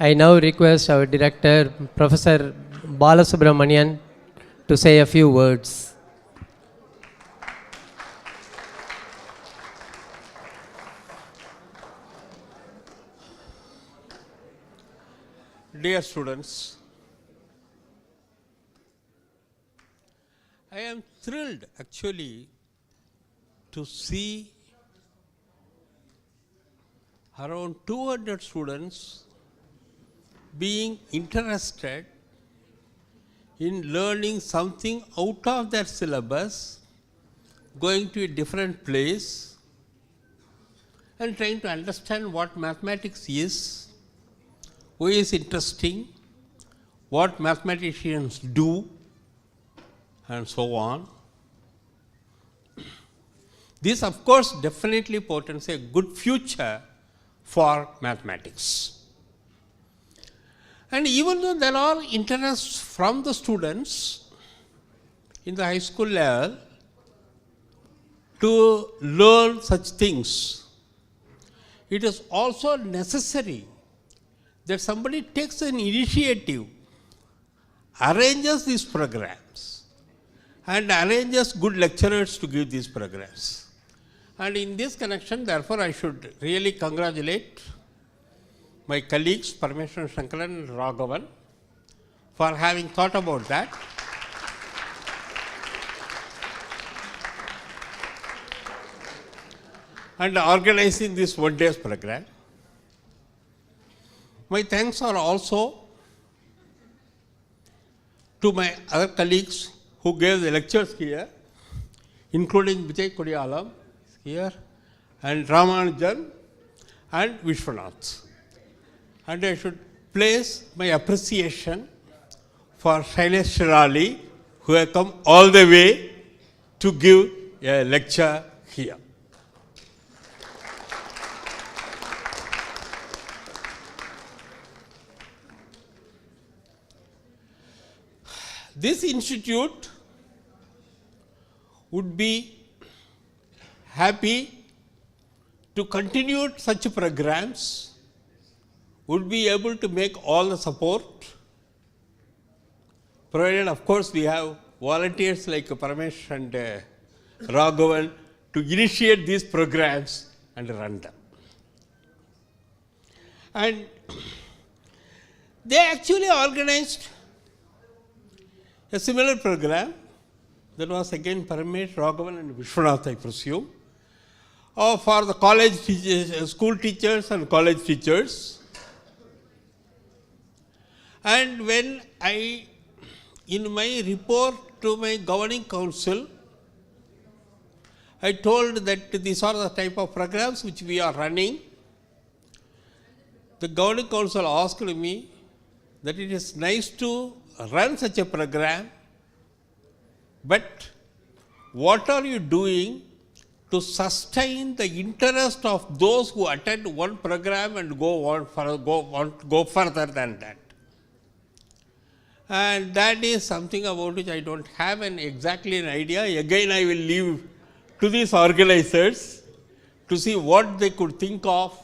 I now request our director, Professor Balasubramanian, to say a few words. Dear students, I am thrilled actually to see around 200 students being interested in learning something out of their syllabus, going to a different place and trying to understand what mathematics is, why is interesting, what mathematicians do, and so on. This, of course, definitely portends a good future for mathematics. And even though there are interests from the students in the high school level to learn such things, it is also necessary that somebody takes an initiative, arranges these programs, and arranges good lecturers to give these programs. And in this connection, therefore, I should really congratulate my colleagues Parameshwaran Shankaran and Raghavan for having thought about that. And organizing this one-day program. My thanks are also to my other colleagues who gave the lectures here, including Vijay Kodiyalam here, and Ramanujan and Vishwanath. And I should place my appreciation for Shailesh Shirali, who have come all the way to give a lecture here. This institute would be happy to continue such programs, would be able to make all the support, provided of course we have volunteers like Paramesh and Raghavan to initiate these programs and run them. And they actually organized a similar program that was again Paramesh, Raghavan and Vishwanath, I presume, for the college teachers, school teachers and college teachers. And when I, in my report to my governing council, I told that these are the type of programs which we are running, the governing council asked me that it is nice to run such a program, but what are you doing to sustain the interest of those who attend one program and go further than that? And that is something about which I don't have exactly an idea. Again, I will leave to these organizers to see what they could think of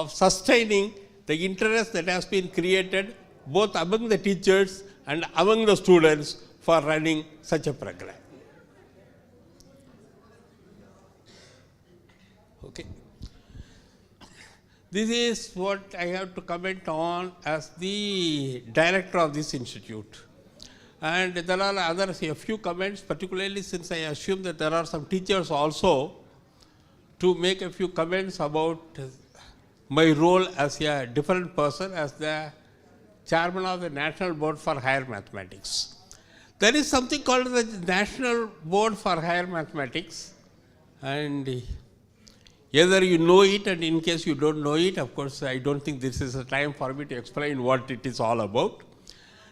sustaining the interest that has been created both among the teachers and among the students for running such a program. Okay. This is what I have to comment on as the director of this institute. And there are others, a few comments, particularly since I assume that there are some teachers also, to make a few comments about my role as a different person, as the chairman of the National Board for Higher Mathematics. There is something called the National Board for Higher Mathematics, and either you know it, and in case you don't know it, of course, I don't think this is a time for me to explain what it is all about.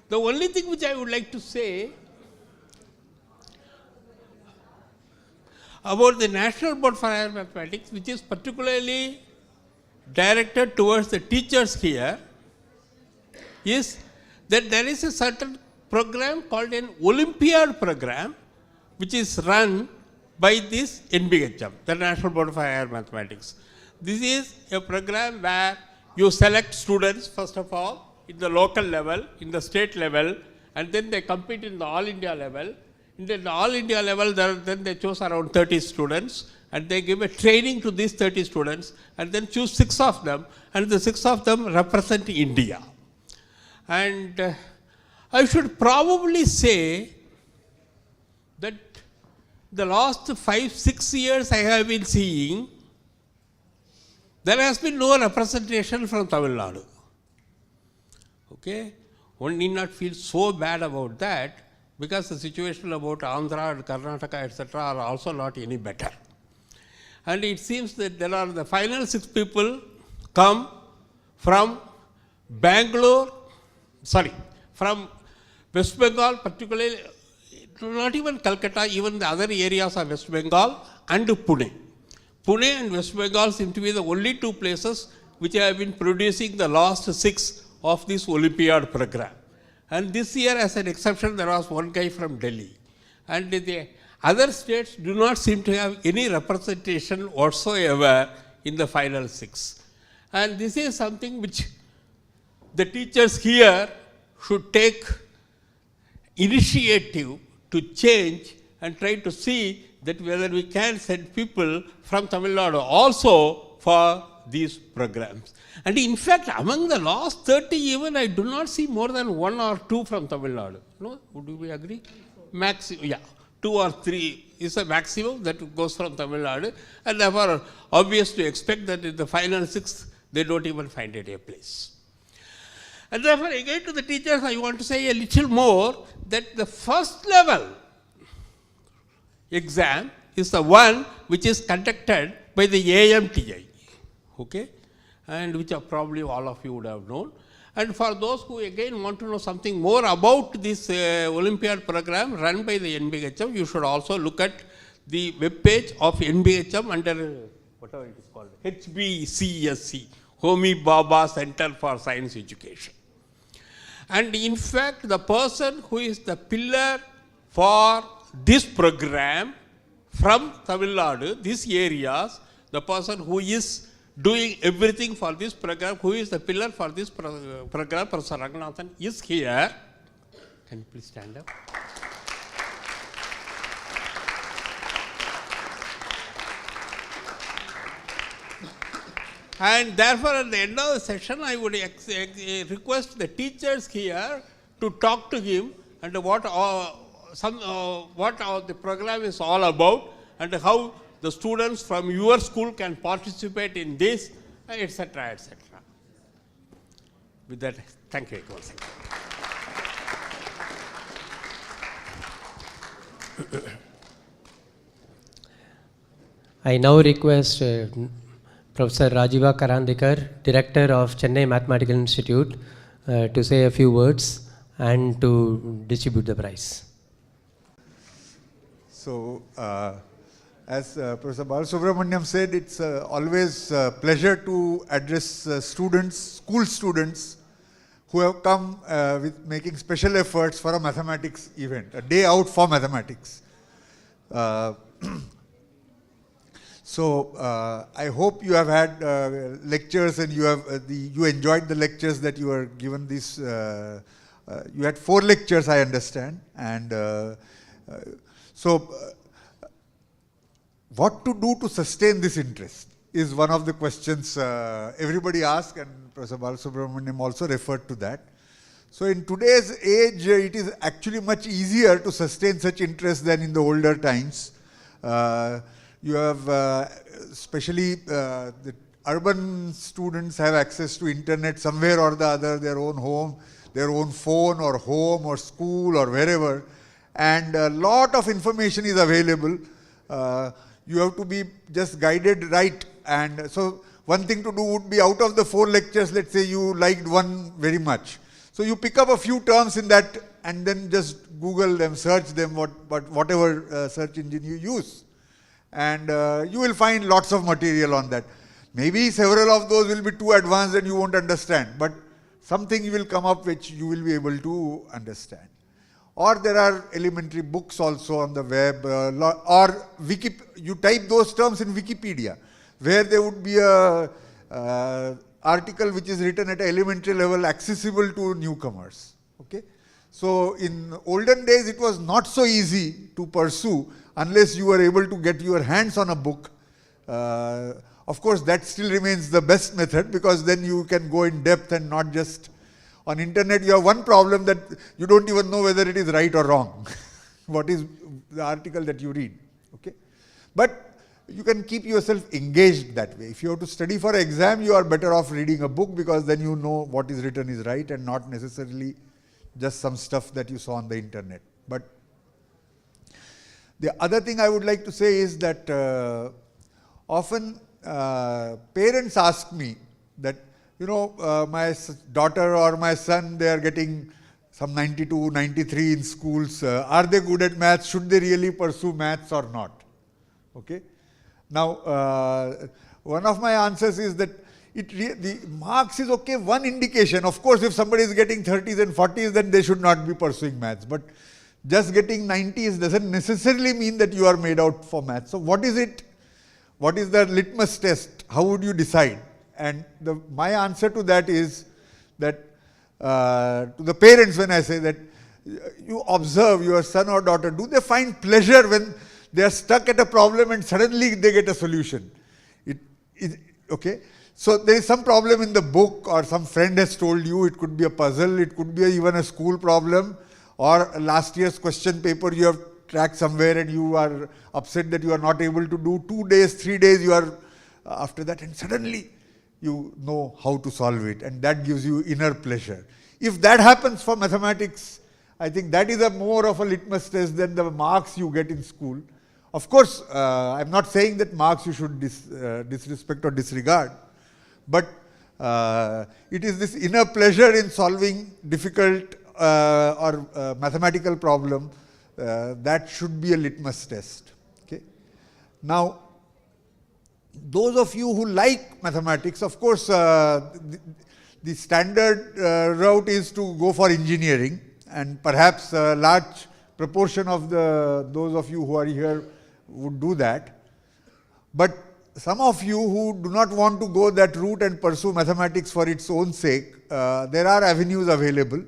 The only thing which I would like to say about the National Board for Higher Mathematics, which is particularly directed towards the teachers here, is that there is a certain program called an Olympiad program, which is run by this NBHM, the National Board for Higher Mathematics. This is a program where you select students first of all in the local level, in the state level, and then they compete in the all India level. In the all India level, then they choose around 30 students, and they give a training to these 30 students, and then choose 6 of them, and the 6 of them represent India. And I should probably say that the last 5-6 years I have been seeing, there has been no representation from Tamil Nadu. Okay? One need not feel so bad about that, because the situation about Andhra and Karnataka, etc., are also not any better. And it seems that there are the final 6 people come from from West Bengal, particularly, not even Calcutta, even the other areas of West Bengal, and Pune. Pune and West Bengal seem to be the only 2 places which have been producing the last 6 of this Olympiad program. And this year, as an exception, there was one guy from Delhi. And the other states do not seem to have any representation whatsoever in the final 6. And this is something which the teachers here should take initiative to change and try to see that whether we can send people from Tamil Nadu also for these programs. And in fact, among the last 30 even, I do not see more than 1 or 2 from Tamil Nadu. No? Would we agree? Maximum, yeah. 2 or 3 is a maximum that goes from Tamil Nadu. And therefore, obvious to expect that in the final 6, they don't even find it a place. And therefore, again to the teachers, I want to say a little more, that the first level exam is the one which is conducted by the AMTI. Okay? And which probably all of you would have known. And for those who again want to know something more about this Olympiad program run by the NBHM, you should also look at the web page of NBHM under whatever it is called, HBCSC, Homi Bhabha Center for Science Education. And in fact, the person who is the pillar for this program from Tamil Nadu, these areas, the person who is doing everything for this program, who is the pillar for this program, Professor Ranganathan, is here. Can you please stand up? And therefore, at the end of the session, I would request the teachers here to talk to him and what the program is all about and how the students from your school can participate in this, etc., etc. With that, thank you once again. I now request Professor Rajiva Karandikar, Director of Chennai Mathematical Institute, to say a few words and to distribute the prize. So, as Professor Balasubramaniam said, it's always a pleasure to address students, school students, who have come with making special efforts for a mathematics event, a day out for mathematics. So I hope you have had lectures and you have you enjoyed the lectures that you were given. This you had 4 lectures, I understand, and what to do to sustain this interest is one of the questions everybody asks, and Professor Balasubramaniam also referred to that. So in today's age, it is actually much easier to sustain such interest than in the older times. You have, especially the urban students have access to internet somewhere or the other, their own home, their own phone or home or school or wherever, and a lot of information is available. You have to be just guided right. And so one thing to do would be, out of the 4 lectures, let's say you liked one very much. So you pick up a few terms in that and then just Google them, search them, whatever search engine you use. And you will find lots of material on that. Maybe several of those will be too advanced and you won't understand, but something will come up which you will be able to understand. Or there are elementary books also on the web, or you type those terms in Wikipedia, where there would be a article which is written at elementary level accessible to newcomers. Okay? So in olden days it was not so easy to pursue unless you were able to get your hands on a book. Of course that still remains the best method, because then you can go in depth and not just on internet. You have one problem, that you don't even know whether it is right or wrong. What is the article that you read. Okay? But you can keep yourself engaged that way. If you have to study for an exam, you are better off reading a book, because then you know what is written is right and not necessarily just some stuff that you saw on the internet. But the other thing I would like to say is that often parents ask me that, my daughter or my son, they are getting some 92, 93 in schools. Are they good at maths? Should they really pursue maths or not? Okay. Now, one of my answers is that the marks is okay, one indication. Of course, if somebody is getting 30s and 40s, then they should not be pursuing maths. But just getting 90s doesn't necessarily mean that you are made out for maths. So what is it? What is the litmus test? How would you decide? And my answer to that is that to the parents, when I say that, you observe your son or daughter, do they find pleasure when they are stuck at a problem and suddenly they get a solution? Okay? So there is some problem in the book, or some friend has told you, it could be a puzzle, it could be even a school problem, or last year's question paper you have tracked somewhere and you are upset that you are not able to do. 2 days, 3 days you are after that, and suddenly you know how to solve it, and that gives you inner pleasure. If that happens for mathematics, I think that is more of a litmus test than the marks you get in school. Of course, I'm not saying that marks you should disrespect or disregard, but it is this inner pleasure in solving difficult or mathematical problem that should be a litmus test. Okay? Now, those of you who like mathematics, of course, the standard route is to go for engineering, and perhaps a large proportion of those of you who are here would do that. But some of you who do not want to go that route and pursue mathematics for its own sake, there are avenues available.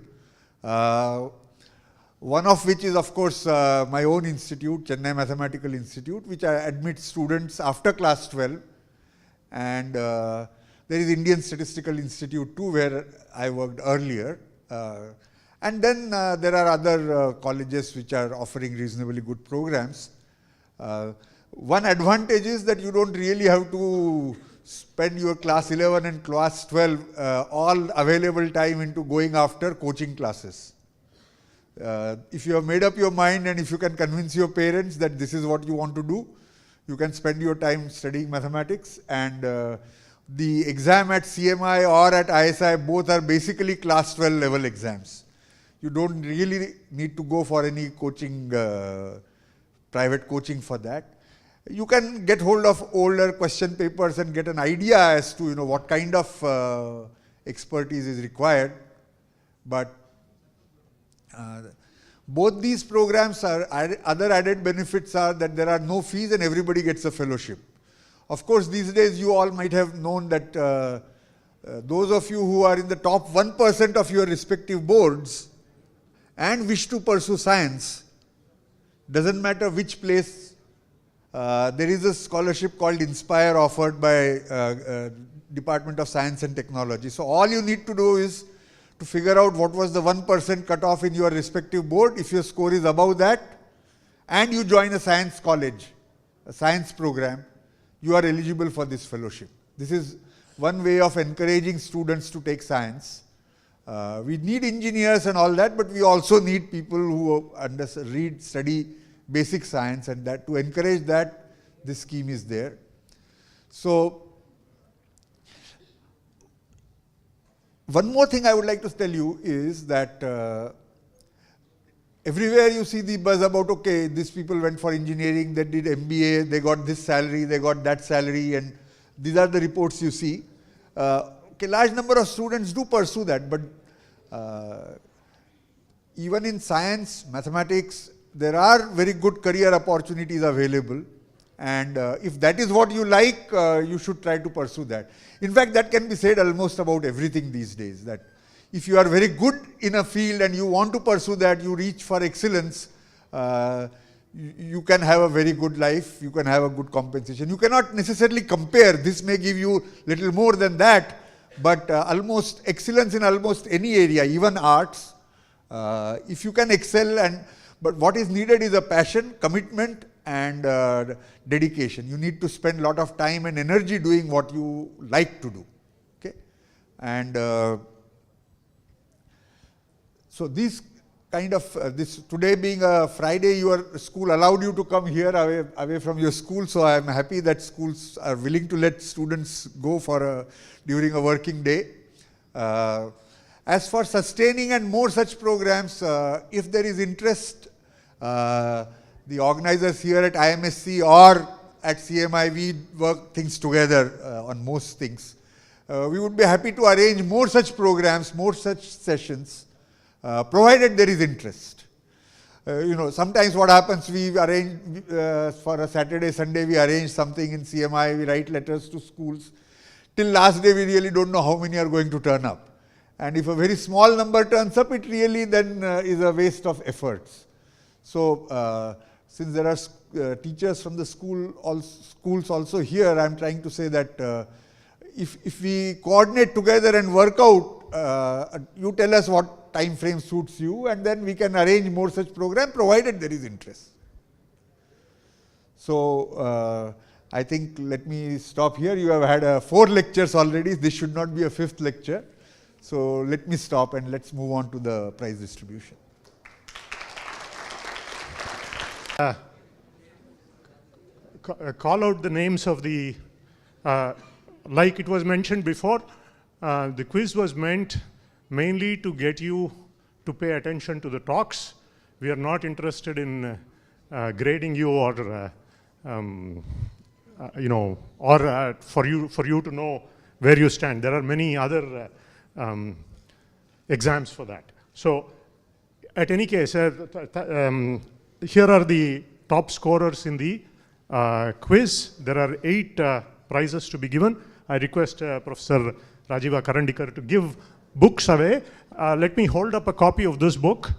One of which is, of course, my own institute, Chennai Mathematical Institute, which admits students after class 12. And there is Indian Statistical Institute too, where I worked earlier. And then there are other colleges which are offering reasonably good programs. One advantage is that you don't really have to spend your class 11 and class 12 all available time into going after coaching classes. If you have made up your mind and if you can convince your parents that this is what you want to do, you can spend your time studying mathematics, and the exam at CMI or at ISI both are basically class 12 level exams. You don't really need to go for any coaching, private coaching for that. You can get hold of older question papers and get an idea as to what kind of expertise is required. But both these programs are other added benefits are that there are no fees and everybody gets a fellowship. Of course, these days you all might have known that those of you who are in the top 1% of your respective boards and wish to pursue science, doesn't matter which place, there is a scholarship called Inspire offered by Department of Science and Technology. So all you need to do is to figure out what was the 1% cutoff in your respective board. If your score is above that and you join a science college, a science program, you are eligible for this fellowship. This is one way of encouraging students to take science. We need engineers and all that, but we also need people who study basic science, and that to encourage that, this scheme is there. So, one more thing I would like to tell you is that everywhere you see the buzz about, okay, these people went for engineering, they did MBA, they got this salary, they got that salary, and these are the reports you see. Okay, large number of students do pursue that, but even in science, mathematics, there are very good career opportunities available. And if that is what you like, you should try to pursue that. In fact, that can be said almost about everything these days, that if you are very good in a field and you want to pursue that, you reach for excellence, you can have a very good life, you can have a good compensation. You cannot necessarily compare. This may give you little more than that, but almost excellence in almost any area, even arts, if you can excel. But what is needed is a passion, commitment, and dedication. You need to spend a lot of time and energy doing what you like to do. Okay, and so these kind of this today being a Friday, your school allowed you to come here away from your school. So I am happy that schools are willing to let students go for during a working day. As for sustaining and more such programs, if there is interest, the organizers here at IMSC or at CMI, we work things together on most things. We would be happy to arrange more such programs, more such sessions, provided there is interest. Sometimes what happens, we arrange for a Saturday, Sunday, we arrange something in CMI, we write letters to schools. Till last day, we really don't know how many are going to turn up. And if a very small number turns up, it really then is a waste of efforts. So, since there are teachers from the schools also here, I am trying to say that if we coordinate together and work out, you tell us what time frame suits you, and then we can arrange more such program, provided there is interest. So, I think let me stop here. You have had 4 lectures already. This should not be a 5th lecture. So, let me stop and let's move on to the prize distribution. Call out the names of the, like it was mentioned before, the quiz was meant mainly to get you to pay attention to the talks. We are not interested in grading you or, for you to know where you stand. There are many other exams for that. So, at any case, here are the top scorers in the quiz. There are 8 prizes to be given. I request Professor Rajiva Karandikar to give books away. Let me hold up a copy of this book.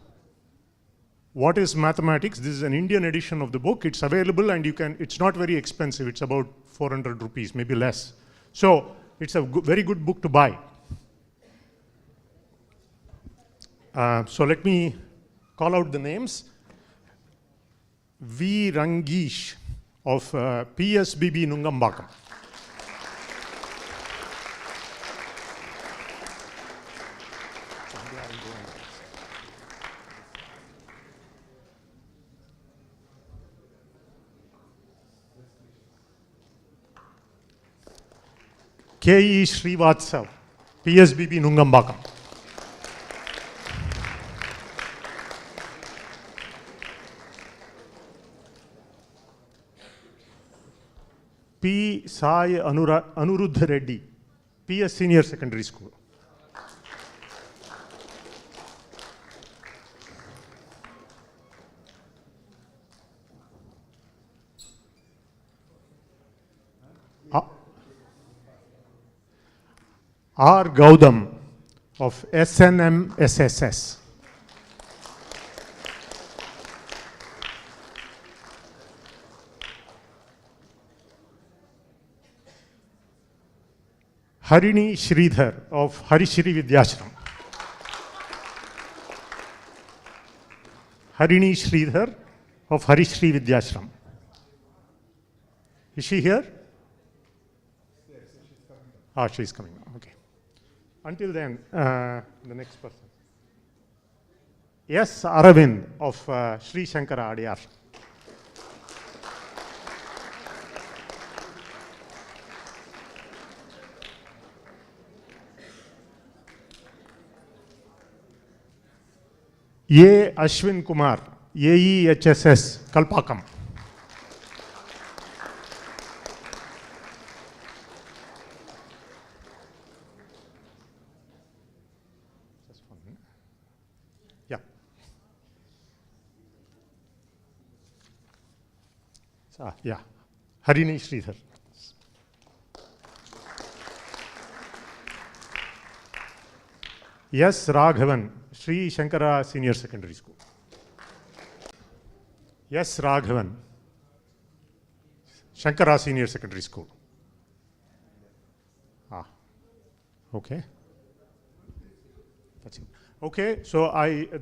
What is Mathematics? This is an Indian edition of the book. It's available and it's not very expensive. It's about 400 rupees, maybe less. So it's a very good book to buy. So let me call out the names. V. Rangeesh of PSBB Nungambakam. K.E. Srivatsav, PSBB Nungambakam. P. Sai Anuruddha Reddy, PS Senior Secondary School. R. Gautam of SNM SSS. Harini Sridhar of Harishri Vidyashram. Harini Sridhar of Harishri Vidyashram. Is she here? Yes, she's coming. Ah, she's coming now. Okay. Until then, the next person. Yes, Aravind of Sri Shankara Adiyar. A. Ashwin Kumar, AEHSS, Kalpakam. Yeah. Yeah. Harini Sridhar. Yes, Raghavan, Sri Shankara Senior Secondary School. Yes, Raghavan, Shankara Senior Secondary School. Okay. That's it. Okay, so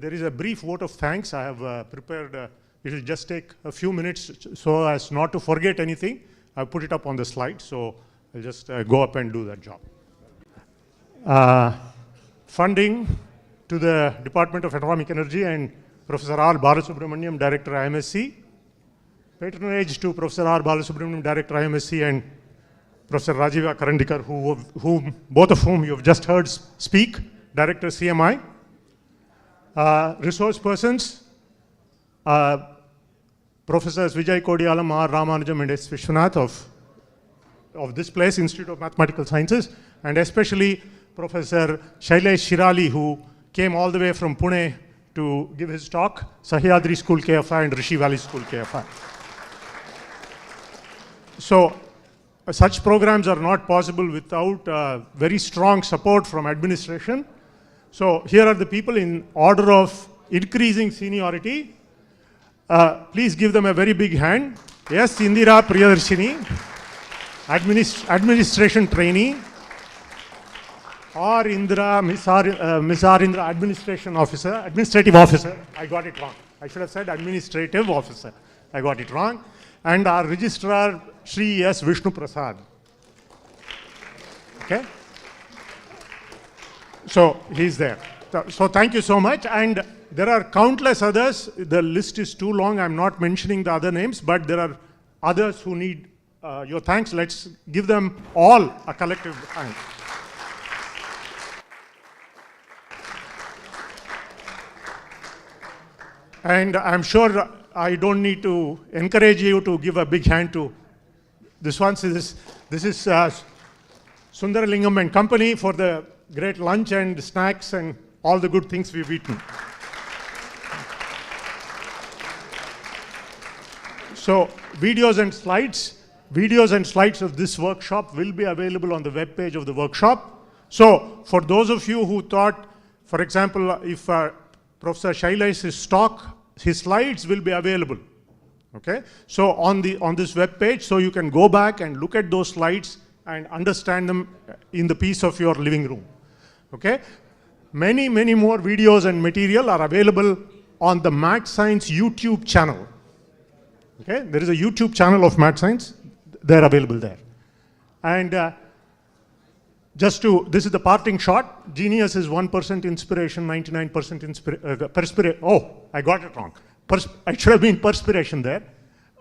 there is a brief vote of thanks. I have prepared, it will just take a few minutes so as not to forget anything. I've put it up on the slide, so I'll just go up and do that job. Funding to the Department of Atomic Energy and Professor R. Balasubramaniam, Director IMSC. Patronage to Professor R. Balasubramaniam, Director IMSC, and Professor Rajiva Karandikar, both of whom you have just heard speak, Director CMI. Resource persons, Professors Vijay Kodialam, R. Ramanujam, and S. Vishwanath of this place, Institute of Mathematical Sciences, and especially Professor Shailesh Shirali, who came all the way from Pune to give his talk, Sahyadri School KFI and Rishi Valley School KFI. So, such programs are not possible without very strong support from administration. So here are the people in order of increasing seniority. Please give them a very big hand. Yes, Indira Priyadarshini, administration trainee. Or Indra, Miss Indra, administrative officer. I got it wrong. I should have said administrative officer. I got it wrong. And our registrar, Shri S. Vishnu Prasad. Okay? So he's there. So thank you so much. And there are countless others. The list is too long. I'm not mentioning the other names, but there are others who need your thanks. Let's give them all a collective thanks. And I'm sure I don't need to encourage you to give a big hand to this one. This is Sundaralingam and company for the great lunch and snacks and all the good things we've eaten. So videos and slides of this workshop will be available on the web page of the workshop. So for those of you who thought, for example, if Professor Shailesh's talk, his slides will be available. Okay, so on this web page, so you can go back and look at those slides and understand them in the peace of your living room. Okay, many more videos and material are available on the Math Science YouTube channel. Okay, there is a YouTube channel of Math Science. They're available there. And this is the parting shot. Genius is 1% inspiration, 99% perspiration. Oh, I got it wrong. I should have been perspiration there.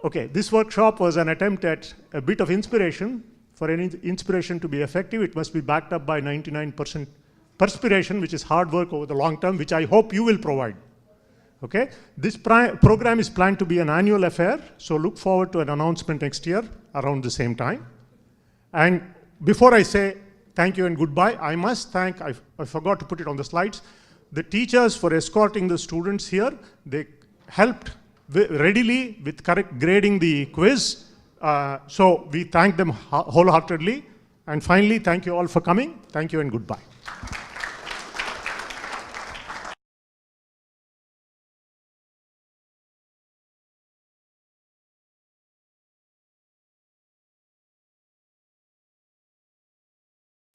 Okay, this workshop was an attempt at a bit of inspiration. For any inspiration to be effective, it must be backed up by 99% perspiration, which is hard work over the long term, which I hope you will provide. Okay, this program is planned to be an annual affair, so look forward to an announcement next year around the same time. And before I say thank you and goodbye, I must thank, I forgot to put it on the slides, the teachers for escorting the students here. They helped readily with correct grading the quiz. So we thank them wholeheartedly. And finally, thank you all for coming. Thank you and goodbye.